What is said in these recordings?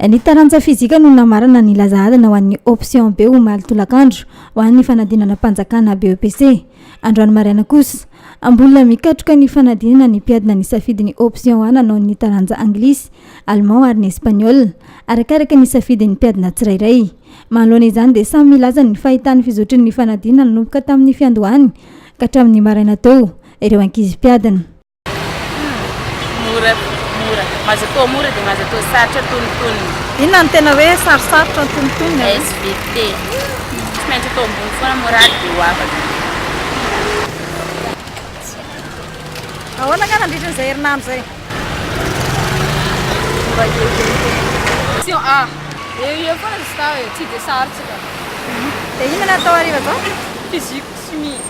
ny taranja fizika no namarana ny lazahadana ho an'ny option B omaly tolakandro ho an'ny fanadinana mpanjakana BEPC. Androany mariana kosa ambolona mikatroka ny fanadinana ny mpiadina ny safidy ny option A nanao ny taranja anglisy, allemand ary ny espagnol arakaraka ny safidy ny mpiadina tsirairay. Manoloana izany dia samy milaza ny fahitany fizotrin'ny fanadinana nanomboka tamin'ny fiandohany ka hatramin'ny maraina teo ireo ankizy mpiadina. Mazato mora dia mazato sarotra tonontonony. Inona no tena hoe sarosarotra tonontonony? SVT. Tsy maintsy atao ambony foana morady dia ho afaka. Ahoana ka nandritra izay herinandro izay? Option A. Eo foana izy tao e, tsy dia sarotra ka. Dia inona no atao hariva zao? Physique, chimie.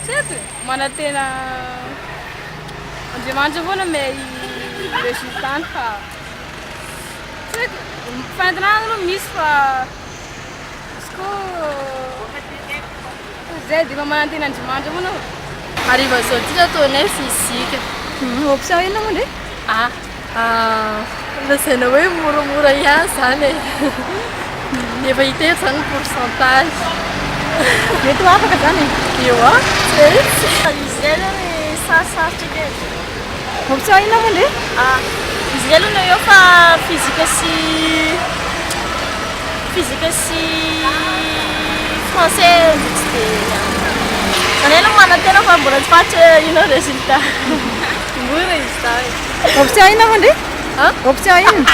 Certo, manantena Andriamanitra foana may resultat fa fantanana aloha misy fa izy koa zay dia mba manantena Andriamanitra foana hariva zao ty ataonay fizika. Option inona moa ndre? Lazaina hoe moramora ihany zany e. Efa hita eto zany ny pourcentage. Mety ho afaka zany e? Eo a, izy zay zany sarosarotra kely. Option inona moa ndre? Izy zay aloha eo fa fizika sy français tsy dia zany aloha manantena fa mbola tsy fatra ino résultat. Mora izy tao. Option inona moa ndre? Option inona?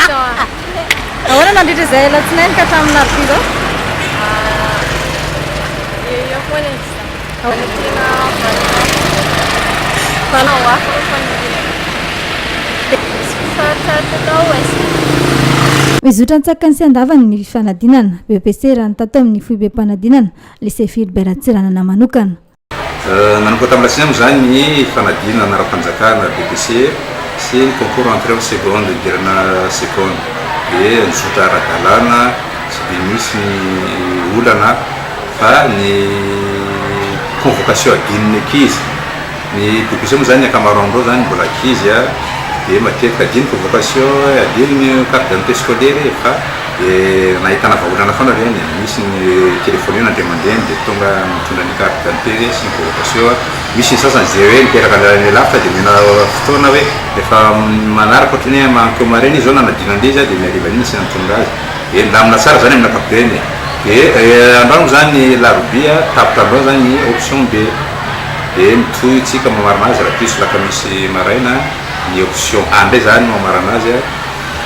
Ahoana nandritra izay alatsinainy ka hatramin'ny alarobia zao? Eo foana izy tao. Tena valao hafa mizotra nitsakany sy andavany ny fanadinana BEPC raha nitato amin'ny foibe mpanadinana lycée Philbert Tsiranana manokana. Nanomboka tamin'ny lasiny amo zany ny fanadinana ara-panjakana BEPC sy ny concours entrée en seconde idirana seconde dia nizotra ara-dalàna tsy dia misy ny olana fa ny convocation adininy ankizy. Ny BEPC moa zany akamaroan'ireo zany mbola ankizy dia matetika adiny convocation adiny carte d'identité scolaire fa nahitana vahaolana foana reny misy ny téléphone andray mandeha dia tonga mitondra ny carte d'identité sy ny convocation. Misy ny sasany zay hoe miteraka ny lafitra dia mena fotoana hoe efa manaraka ohatrany hoe mankomareny izy zao nanadinandre izy dia miarivan'iny sy nantondra azy dia milamina tsara zany amin'ny ankapobeny. Dia andrano zany larobia tapitra andreo zany ny option B dia mitohy tsika mamarina azy raha piso laka misy maraina ny option A ndray zany mamarana azy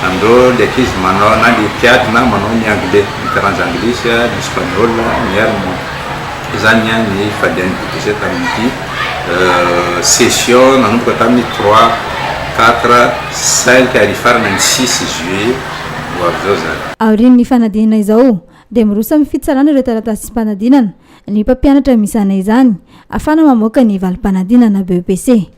andreo le ankizy manao na ny mpiadina manao ny anglais ny taranja anglisy ny espagnol ny allemand zany ny falian'ny BEPC tamin'ity session nanomboka tamin'ny 3 4 5 ary farana ny 6 juillet ho avy zao zany. Aorian'ny fanadinana izao dia mirosa amin'ny fitsarana ireo taratasy mpanadinana ny mpampianatra misana izany afana mamoaka ny valim-panadinana BEPC.